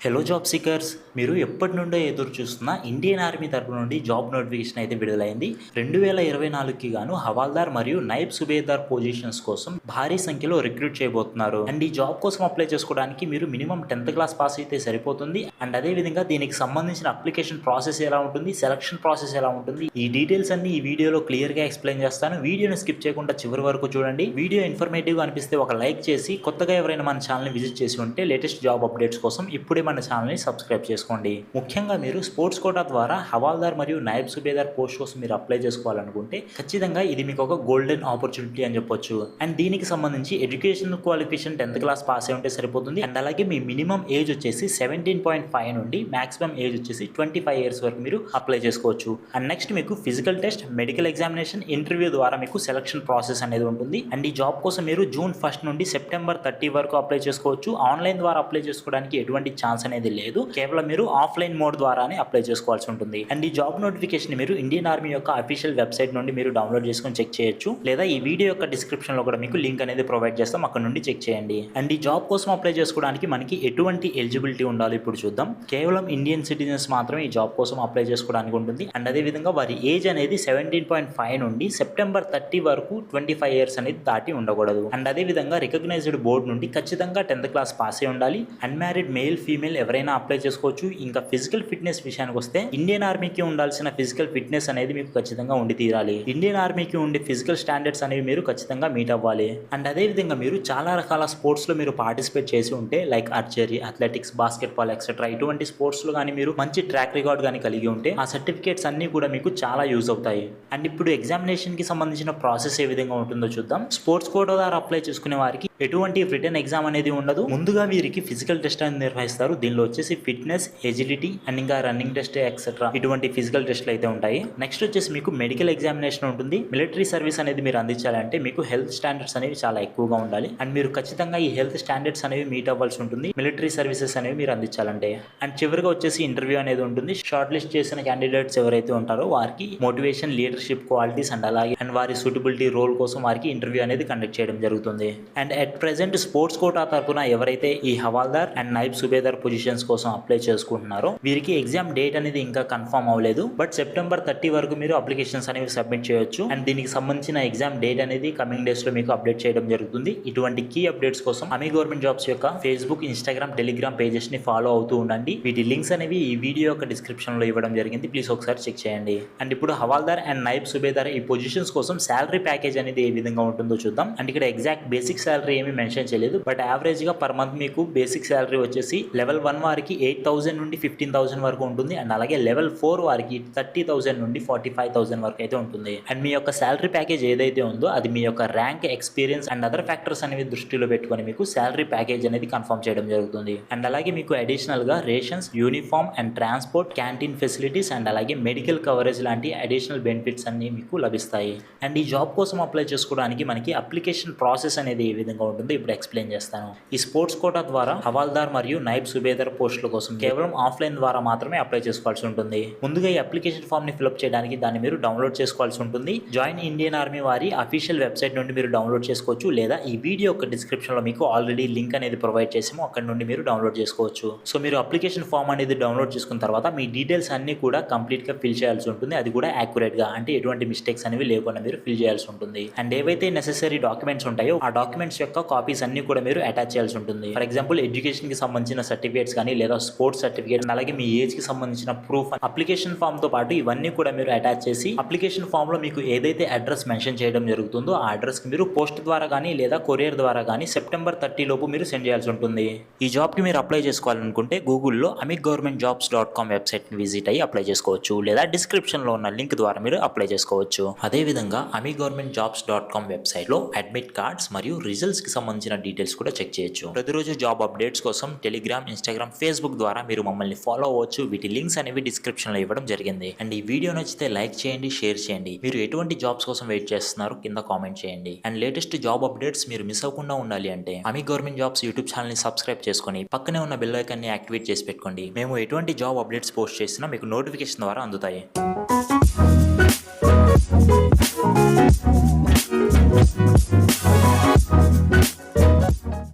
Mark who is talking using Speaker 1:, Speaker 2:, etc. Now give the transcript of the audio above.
Speaker 1: Hello job seekers, మీరు ఎప్పటి నుండో ఎదురు చూస్తున్న ఇండియన్ ఆర్మీ తరపు నుండి జాబ్ నోటిఫికేషన్ అయితే విడుదలైంది. 2024కి గాను హవాల్దార్ మరియు నైబ్ సుబేదార్ పొజిషన్స్ కోసం భారీ సంఖ్యలో రిక్రూట్ చేయబోతున్నారు. అండ్ ఈ జాబ్ కోసం అప్లై చేసుకోవడానికి మీరు మినిమం 10th క్లాస్ పాస్ అయితే సరిపోతుంది. అండ్ అదే విధంగా దీనికి సంబంధించిన అప్లికేషన్ ప్రాసెస్ ఎలా ఉంటుంది, సెలక్షన్ ప్రాసెస్ ఎలా ఉంటుంది, ఈ డీటెయిల్స్ అన్ని ఈ వీడియోలో క్లియర్ గా ఎక్స్ప్లెయిన్ చేస్తాను. వీడియోని స్కిప్ చేయకుండా చివరి వరకు చూడండి. వీడియో ఇన్ఫర్మేటివ్ గా అనిపిస్తే ఒక లైక్ చేసి, కొత్తగా ఎవరైనా మన ఛానల్ ని విజిట్ చేసి ఉంటే లేటెస్ట్ జాబ్ అప్డేట్స్ కోసం ఇప్పుడే మన ఛానల్ ని సబ్స్క్రైబ్ చేసుకోండి. ముఖ్యంగా మీరు స్పోర్ట్స్ కోటా ద్వారా హవాల్దార్ మరియు నాయబ్ సుబేదార్ పోస్ట్ కోసం మీరు అప్లై చేసుకోవాలనుకుంటే ఖచ్చితంగా ఇది మీకు ఒక గోల్డెన్ ఆపర్చునిటీ అని చెప్పొచ్చు. అండ్ దీనికి సంబంధించి education qualification 10th class pass అయి ఉంటే సరిపోతుంది. అండ్ అలాగే మీ మినిమం ఏజ్ వచ్చేసి 17.5 నుండి మాక్సిమం ఏజ్ వచ్చేసి 25 ఇయర్స్ వరకు మీరు అప్లై చేసుకోవచ్చు. అండ్ నెక్స్ట్ మీకు physical test, medical examination, interview ద్వారా మీకు సెలక్షన్ ప్రాసెస్ అనేది ఉంటుంది. అండ్ ఈ జాబ్ కోసం మీరు జూన్ 1 నుండి సెప్టెంబర్ 30 వరకు అప్లై చేసుకోవచ్చు. ఆన్లైన్ ద్వారా అప్లై చేసుకోవడానికి ఎటువంటి ఛాన్స్ అనేది లేదు. కేవలం మీరు ఆఫ్లైన్ మోడ్ ద్వారానే అప్లై చేసుకోవాల్సి ఉంటుంది. అండ్ ఈ జాబ్ నోటిఫికేషన్ మీరు ఇండియన్ ఆర్మీ యొక్క అఫీషియల్ వెబ్సైట్ నుండి మీరు డౌన్లోడ్ చేసుకొని చెక్ చేయొచ్చు, లేదా ఈ వీడియో యొక్క డిస్క్రిప్షన్ లో కూడా మీకు లింక్ అనేది ప్రొవైడ్ చేస్తాం, అక్కడ నుండి చెక్ చేయండి. అండ్ ఈ జాబ్ కోసం అప్లై చేసుకోవడానికి మనకి ఎటువంటి ఎలిజిబిలిటీ ఉండాలి ఇప్పుడు చూద్దాం. కేవలం ఇండియన్ సిటిజన్స్ మాత్రమే ఈ జాబ్ కోసం అప్లై చేసుకోవడానికి ఉంటుంది. అండ్ అదే విధంగా వారి ఏజ్ అనేది 17.5 నుండి సెప్టెంబర్ 30 వరకు 25 ఇయర్స్ అనేది దాటి ఉండకూడదు. అండ్ అదే విధంగా రికగ్నైజ్డ్ బోర్డు నుండి ఖచ్చితంగా 10th క్లాస్ పాస్ అయి ఉండాలి. అన్మ్యారీడ్ మేల్, ఫీమేల్ ఎవరైనా అప్లై చేసుకోవచ్చు. ఇంకా ఫిజికల్ ఫిట్నెస్ విషయానికి వస్తే ఇండియన్ ఆర్మీకి ఉండాల్సిన ఫిజికల్ ఫిట్నెస్ అనేది మీకు ఖచ్చితంగా ఉండి తీరాలి. ఇండియన్ ఆర్మీకి ఉండే ఫిజికల్ స్టాండర్డ్స్ అనేవి మీరు ఖచ్చితంగా మీట్ అవ్వాలి. అండ్ అదే విధంగా మీరు చాలా రకాల స్పోర్ట్స్ లో మీరు పార్టిసిపేట్ చేసి ఉంటే, like archery, athletics, basketball etcetera, ఇటువంటి స్పోర్ట్స్ లో కానీ మీరు మంచి ట్రాక్ రికార్డ్ కానీ కలిగి ఉంటే ఆ సర్టిఫికేట్స్ అన్ని కూడా మీకు చాలా యూజ్ అవుతాయి. అండ్ ఇప్పుడు ఎగ్జామినేషన్ కి సంబంధించిన ప్రాసెస్ ఏ విధంగా ఉంటుందో చూద్దాం. స్పోర్ట్స్ కోటా ద్వారా అప్లై చేసుకునే వారికి ఎటువంటి రిటర్న్ ఎగ్జామ్ అనేది ఉండదు. ముందుగా వీరికి ఫిజికల్ టెస్ట్ అనేది నిర్వహిస్తారు. దీనిలో వచ్చేసి ఫిట్నెస్, ఎజిలిటీ అండ్ ఇంకా రన్నింగ్ టెస్ట్ ఎక్సెట్రా ఇటువంటి ఫిజికల్ టెస్ట్లు అయితే ఉంటాయి. నెక్స్ట్ వచ్చేసి మీకు మెడికల్ ఎగ్జామినేషన్ ఉంటుంది. మిలిటరీ సర్వీస్ అనేది మీరు అందించాలంటే మీకు హెల్త్ స్టాండర్డ్స్ అనేవి చాలా ఎక్కువగా ఉండాలి. అండ్ మీరు ఖచ్చితంగా ఈ హెల్త్ స్టాండర్డ్స్ అనేవి మీట్ అవ్వాల్సి ఉంటుంది మిలిటరీ సర్వీసెస్ అనేవి మీరు అందించాలంటే. అండ్ చివరిగా వచ్చేసి ఇంటర్వ్యూ అనేది ఉంటుంది. షార్ట్ లిస్ట్ చేసిన క్యాండిడేట్స్ ఎవరైతే ఉంటారో వారికి మోటివేషన్, లీడర్షిప్ క్వాలిటీస్ అండ్ అలాగే అండ్ వారి సూటబిలిటీ రోల్ కోసం వారికి ఇంటర్వ్యూ అనేది కండక్ట్ చేయడం జరుగుతుంది. And at present sports quota తరపున ఎవరైతే ఈ హవాల్దార్ అండ్ నైబ్ సుబేదార్ పొజిషన్స్ కోసం అప్లై చేసుకుంటున్నారో వీరికి ఎగ్జామ్ డేట్ అనేది ఇంకా కన్ఫర్మ్ అవ్వలేదు. బట్ సెప్టెంబర్ 30 వరకు మీరు అప్లికేషన్స్ అనేవి సబ్మిట్ చేయొచ్చు. అండ్ దీనికి సంబంధించిన ఎగ్జామ్ డేట్ అనేది కమింగ్ డేస్ లో మీకు అప్డేట్ చేయడం జరుగుతుంది. ఇటువంటి కీ అప్డేట్స్ కోసం ఆర్మీ గవర్నమెంట్ జాబ్స్ యొక్క ఫేస్బుక్, ఇన్స్టాగ్రామ్, టెలిగ్రామ్ పేజెస్ ని ఫాలో అవుతూ ఉండండి. వీటి లింక్స్ అనేవి ఈ వీడియో యొక్క డిస్క్రిప్షన్ లో ఇవ్వడం జరిగింది. ప్లీజ్ ఒకసారి చెక్ చేయండి. అండ్ ఇప్పుడు హవాల్దార్ అండ్ నైబ్ సుబేదార్ ఈ పొజిషన్స్ కోసం శాలరీ ప్యాకేజ్ అనేది ఏ విధంగా ఉంటుందో చూద్దాం. అండ్ ఇక్కడ ఎగ్జాక్ట్ బేసిక్ శాలరీ ఏమి మెన్షన్ చేయలేదు. బట్ యావరేజ్ గా పర్ మంత్ మీకు బేసిక్ శాలరీ వచ్చేసి లెవెల్ 1 వారికి 8,000 నుండి 15,000 వరకు ఉంటుంది. అండ్ అలాగే లెవెల్ 4 వారికి 30,000 నుండి 45,000 వరకు అయితే ఉంటుంది. అండ్ మీ యొక్క శాలరీ ప్యాకేజ్ ఏదైతే ఉందో అది మీ యొక్క rank, experience and other factors అనేవి దృష్టిలో పెట్టుకొని మీకు శాలరీ ప్యాకేజ్ అనేది కన్ఫర్మ్ చేయడం జరుగుతుంది. అండ్ అలాగే మీకు అడిషనల్ గా rations, uniform and transport, canteen facilities and అలాగే మెడికల్ కవరేజ్ లాంటి అడిషనల్ బెనిఫిట్స్ అన్ని మీకు లభిస్తాయి. అండ్ ఈ జాబ్ కోసం అప్లై చేసుకోవడానికి మనకి అప్లికేషన్ ప్రాసెస్ అనేది ఏ విధంగా ఉంటుందో ఇప్పుడు ఎక్స్ప్లెయిన్ చేస్తాను. ఈ స్పోర్ట్స్ కోటా ద్వారా హవాల్దార్ మరియు నైబ్ సుబేదార్ పోస్టుల కోసం కేవలం ఆఫ్లైన్ ద్వారా మాత్రమే అప్లై చేసుకోవాల్సి ఉంటుంది. ముందుగా ఈ అప్లికేషన్ ఫామ్ ని ఫిల్అప్ చేయడానికి దాన్ని మీరు డౌన్లోడ్ చేసుకోవాల్సి ఉంటుంది. జాయిన్ ఇండియన్ ఆర్మీ వారి అఫీషియల్ వెబ్సైట్ నుండి మీరు డౌన్లోడ్ చేసుకోవచ్చు, లేదా ఈ వీడియో యొక్క డిస్క్రిప్షన్ లో మీకు ఆల్రెడీ లింక్ అనేది ప్రొవైడ్ చేసాము, అక్కడ నుండి మీరు డౌన్లోడ్ చేసుకోవచ్చు. సో మీరు అప్లికేషన్ ఫామ్ అనేది డౌన్లోడ్ చేసుకున్న తర్వాత మీ డీటెయిల్స్ అన్ని కూడా కంప్లీట్ గా ఫిల్ చేయాల్సి ఉంటుంది. అది కూడా యాక్యురేట్ గా, అంటే ఎటువంటి మిస్టేక్స్ అనేవి లేకుండా మీరు ఫిల్ చేయాల్సి ఉంటుంది. అండ్ ఏవైతే నెసెసరీ డాక్యుమెంట్స్ ఉంటాయో ఆ డాక్యుమెంట్స్ యొక్క కాపీస్ అన్ని కూడా మీరు అటాచ్ చేయాల్సి ఉంటుంది. ఫర్ ఎగ్జాంపుల్ ఎడ్యుకేషన్ కి సంబంధించిన సర్టిఫికేట్స్ కానీ, లేదా స్పోర్ట్స్ సర్టిఫికేట్, అలాగే మీ ఏజ్ కి సంబంధించిన ప్రూఫ్, అప్లికేషన్ ఫామ్ తో పాటు ఇవన్నీ కూడా మీరు అటాచ్ చేసి అప్లికేషన్ ఫామ్ లో మీకు ఏదైతే అడ్రస్ మెన్షన్ చేయడం జరుగుతుందో ఆ అడ్రస్ కి మీరు పోస్ట్ ద్వారా కానీ లేదా కొరియర్ ద్వారా కానీ సెప్టెంబర్ 30 లోపు మీరు సెండ్ చేయాల్సి ఉంటుంది. ఈ జాబ్ కి మీరు అప్లై చేసుకోవాలనుకుంటే గూగుల్లో amiggovernmentjobs.com వెబ్సైట్ ని విజిట్ అయ్యి అప్లై చేసుకోవచ్చు, లేదా డిస్క్రిప్షన్ లో ఉన్న లింక్ ద్వారా మీరు అప్లై చేసుకోవచ్చు. అదే విధంగా amiggovernmentjobs.com వెబ్సైట్ లో అడ్మిట్ కార్డ్స్ మరియు రిజల్ట్స్ కి సంబంధించిన డీటెయిల్స్ కూడా చెక్ చేయొచ్చు. ప్రతిరోజు జాబ్ అప్డేట్స్ కోసం టెలిగ్రామ్, ఇన్స్టాగ్రామ్, ఫేస్బుక్ ద్వారా మీరు మమ్మల్ని ఫాలో అవ్వచ్చు. వీటి లింక్స్ అనేవి డిస్క్రిప్షన్ లో ఇవ్వడం జరిగింది. అండ్ ఈ వీడియో నచ్చితే లైక్ చేయండి, షేర్ చేయండి. మీరు ఎటువంటి జాబ్స్ కోసం వెయిట్ చేస్తున్నారు కింద కామెంట్ చేయండి. అండ్ లేటెస్ట్ జాబ్ అప్డేట్స్ మీరు మిస్ అవ్వకుండా ఉండాలి అంటే army government jobs YouTube channel ని సబ్స్క్రైబ్ చేసుకొని పక్కనే ఉన్న బెల్ ఐకాన్ ని యాక్టివేట్ చేసి పెట్టుకోండి. మేము ఎటువంటి జాబ్ అప్డేట్స్ పోస్ట్ చేసినా మీకు నోటిఫికేషన్ ద్వారా అందుతాయి.